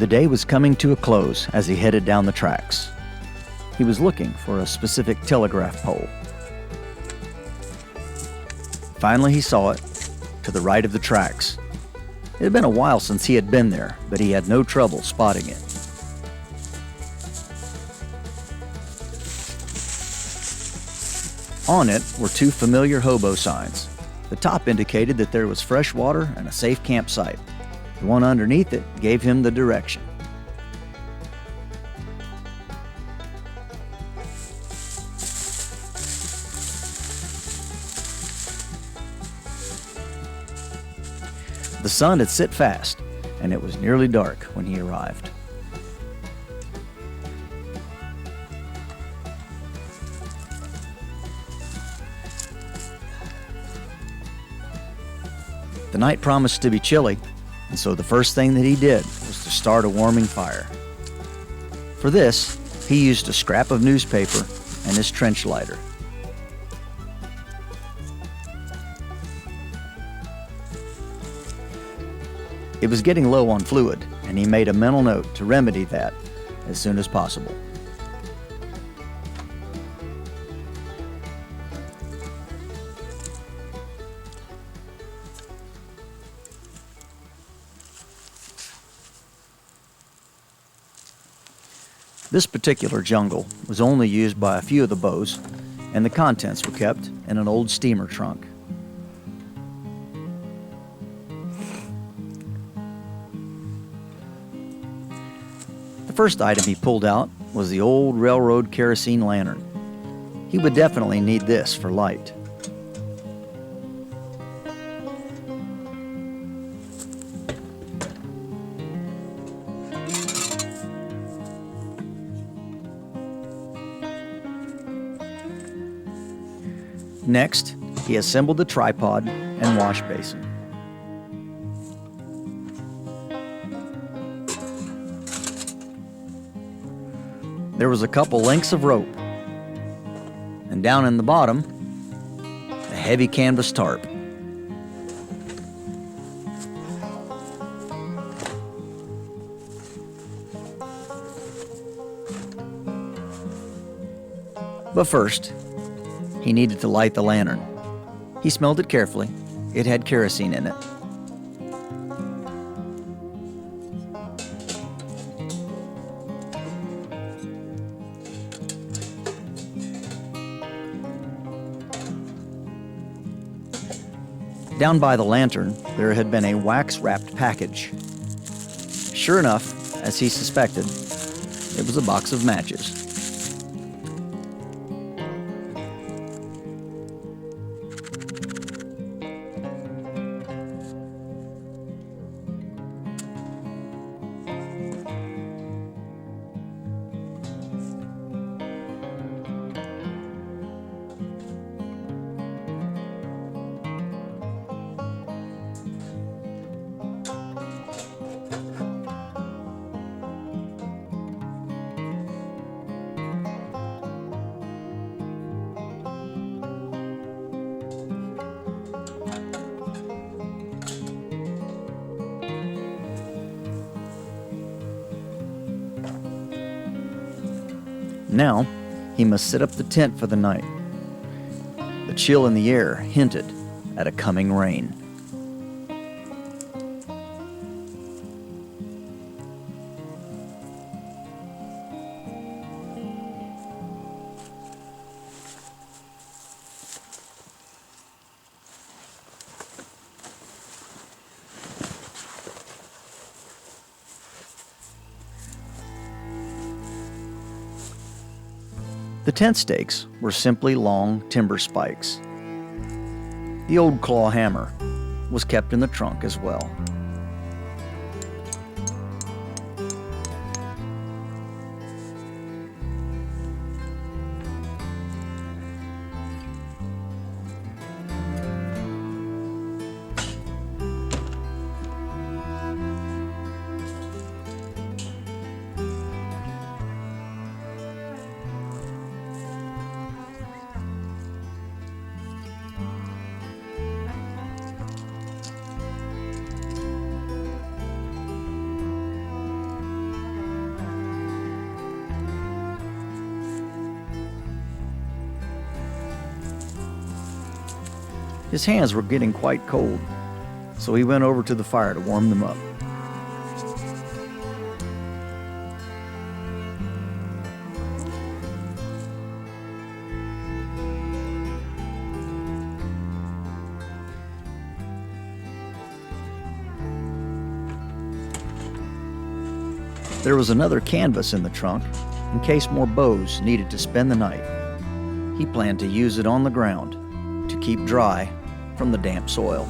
The day was coming to a close as he headed down the tracks. He was looking for a specific telegraph pole. Finally, he saw it, to the right of the tracks. It had been a while since he had been there, but he had no trouble spotting it. On it were two familiar hobo signs. The top indicated that there was fresh water and a safe campsite. The one underneath it gave him the direction. The sun had set fast, and it was nearly dark when he arrived. The night promised to be chilly, and so the first thing that he did was to start a warming fire. For this, he used a scrap of newspaper and his trench lighter. It was getting low on fluid, and he made a mental note to remedy that as soon as possible. This particular jungle was only used by a few of the bows, and the contents were kept in an old steamer trunk. The first item he pulled out was the old railroad kerosene lantern. He would definitely need this for light. Next, he assembled the tripod and wash basin. There was a couple lengths of rope, and down in the bottom, a heavy canvas tarp. But first, he needed to light the lantern. He smelled it carefully. It had kerosene in it. Down by the lantern, there had been a wax-wrapped package. Sure enough, as he suspected, it was a box of matches. Now, he must set up the tent for the night. The chill in the air hinted at a coming rain. The tent stakes were simply long timber spikes. The old claw hammer was kept in the trunk as well. His hands were getting quite cold, so he went over to the fire to warm them up. There was another canvas in the trunk in case more bows needed to spend the night. He planned to use it on the ground to keep dry from the damp soil.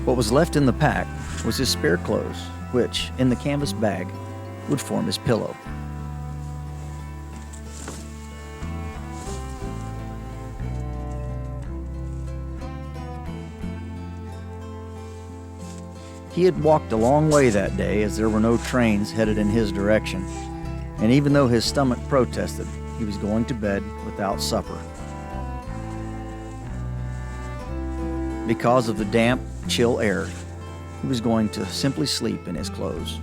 What was left in the pack was his spare clothes, which, in the canvas bag, would form his pillow. He had walked a long way that day as there were no trains headed in his direction, and even though his stomach protested, he was going to bed without supper. Because of the damp, chill air, he was going to simply sleep in his clothes.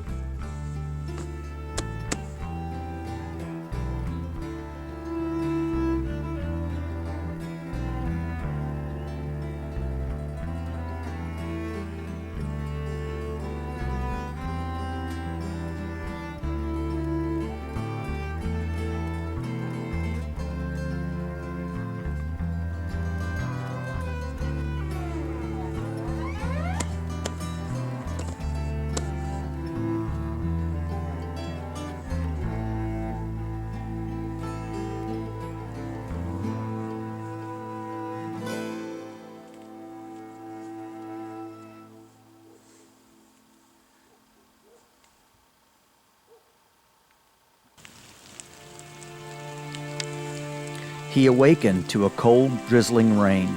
He awakened to a cold, drizzling rain.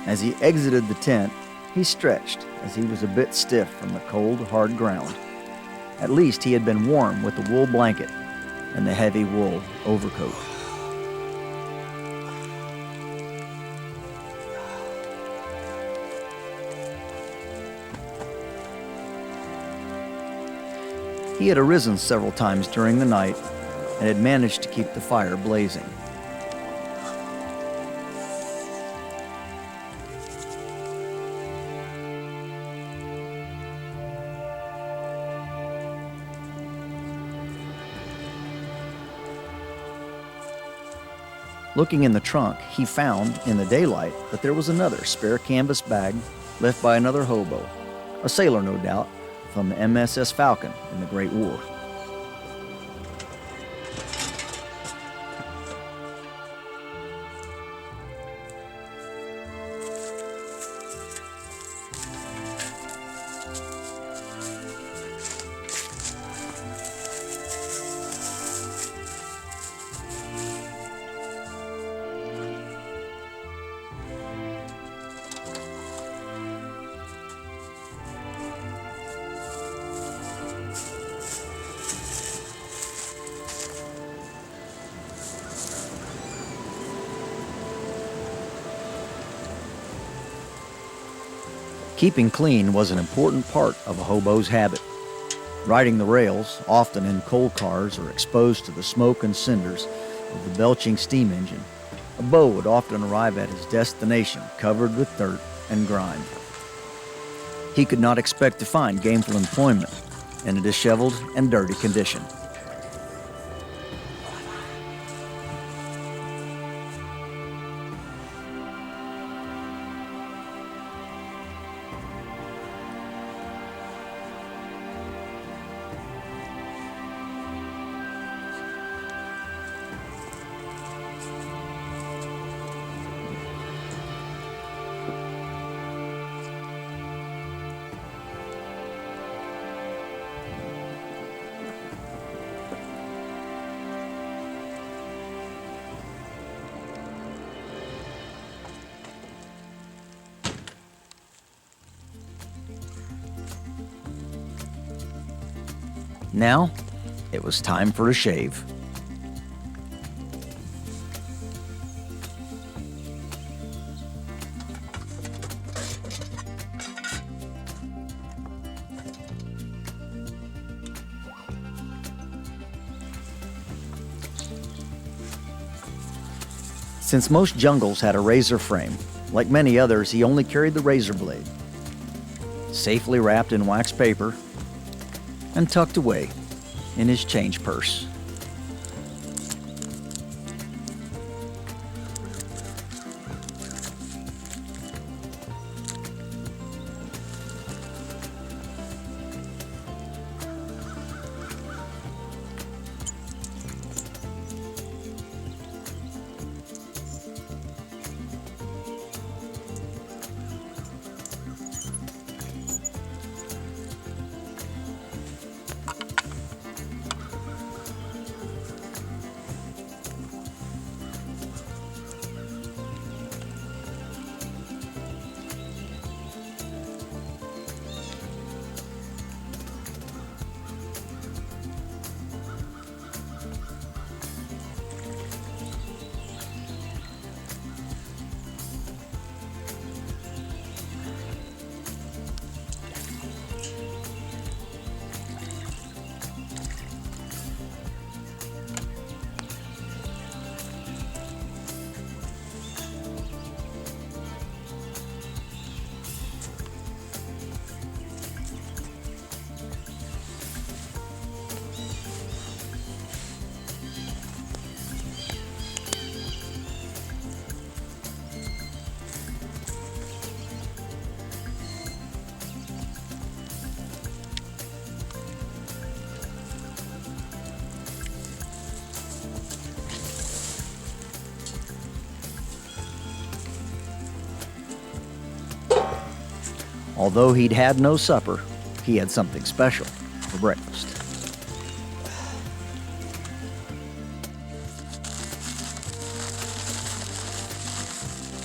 As he exited the tent, he stretched as he was a bit stiff from the cold, hard ground. At least he had been warm with the wool blanket and the heavy wool overcoat. He had arisen several times during the night and had managed to keep the fire blazing. Looking in the trunk, he found, in the daylight, that there was another spare canvas bag left by another hobo, a sailor no doubt, from the MSS Falcon in the Great War. Keeping clean was an important part of a hobo's habit. Riding the rails, often in coal cars or exposed to the smoke and cinders of the belching steam engine, a beau would often arrive at his destination covered with dirt and grime. He could not expect to find gainful employment, in a disheveled and dirty condition. Now, it was time for a shave. Since most jungles had a razor frame, like many others, he only carried the razor blade, safely wrapped in wax paper and tucked away in his change purse. Although he'd had no supper, he had something special for breakfast.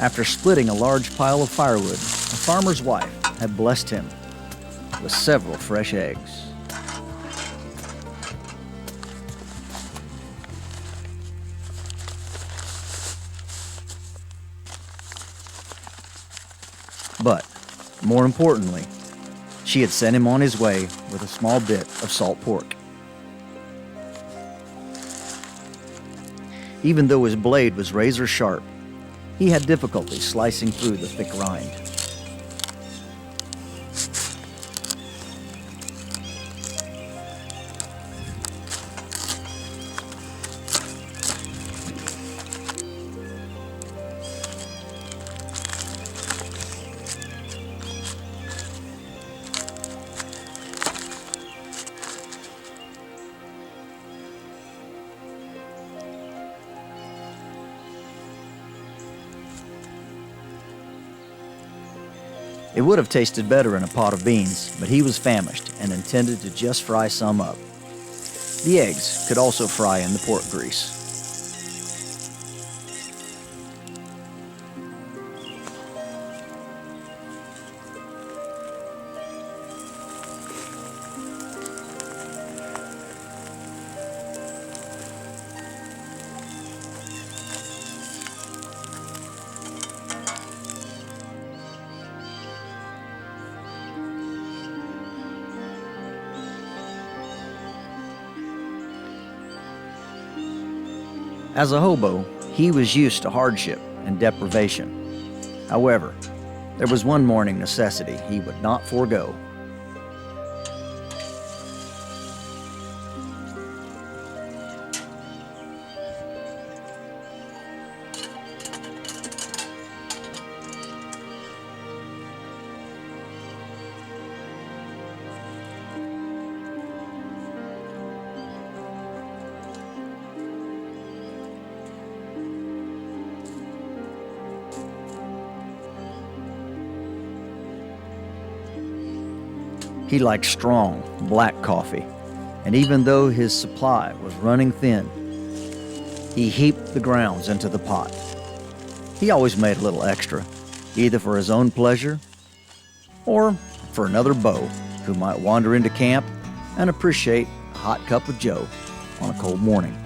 After splitting a large pile of firewood, a farmer's wife had blessed him with several fresh eggs. But more importantly, she had sent him on his way with a small bit of salt pork. Even though his blade was razor sharp, he had difficulty slicing through the thick rind. It would have tasted better in a pot of beans, but he was famished and intended to just fry some up. The eggs could also fry in the pork grease. As a hobo, he was used to hardship and deprivation. However, there was one morning necessity he would not forego. He liked strong, black coffee, and even though his supply was running thin, he heaped the grounds into the pot. He always made a little extra, either for his own pleasure or for another beau who might wander into camp and appreciate a hot cup of joe on a cold morning.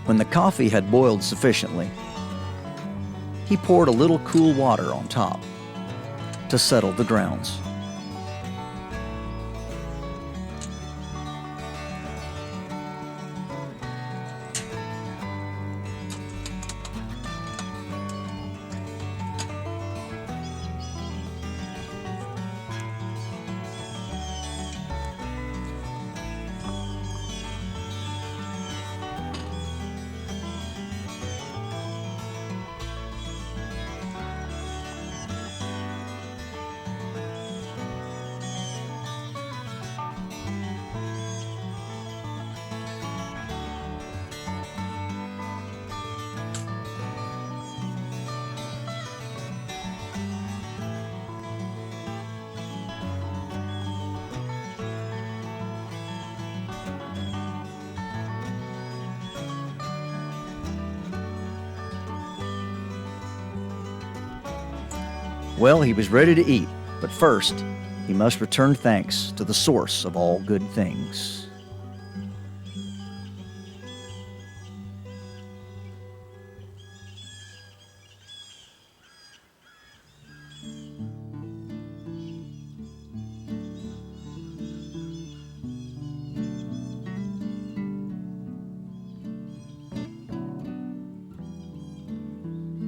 When the coffee had boiled sufficiently, he poured a little cool water on top to settle the grounds. Well, he was ready to eat, but first, he must return thanks to the source of all good things.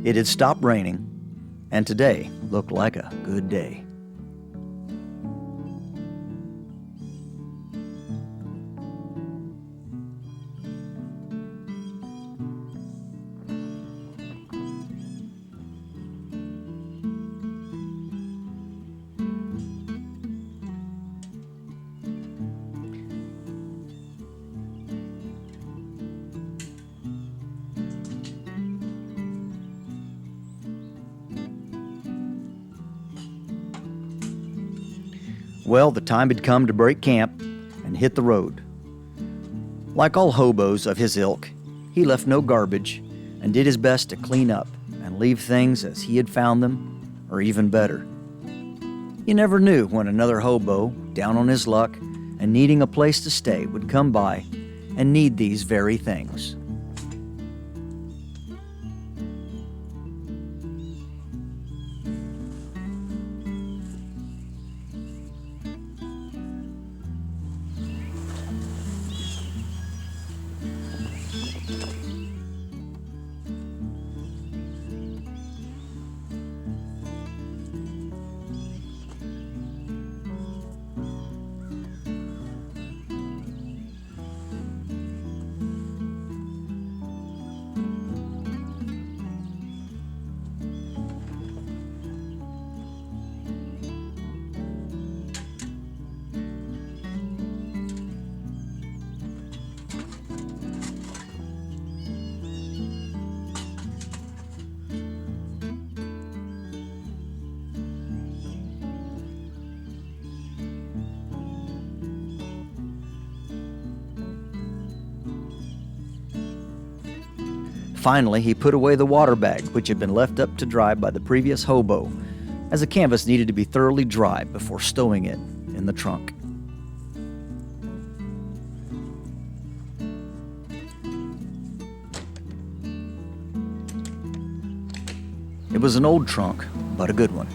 It had stopped raining, and today looked like a good day. Well, the time had come to break camp and hit the road. Like all hobos of his ilk, he left no garbage and did his best to clean up and leave things as he had found them, or even better. You never knew when another hobo, down on his luck and needing a place to stay, would come by and need these very things. Finally, he put away the water bag, which had been left up to dry by the previous hobo, as the canvas needed to be thoroughly dry before stowing it in the trunk. It was an old trunk, but a good one.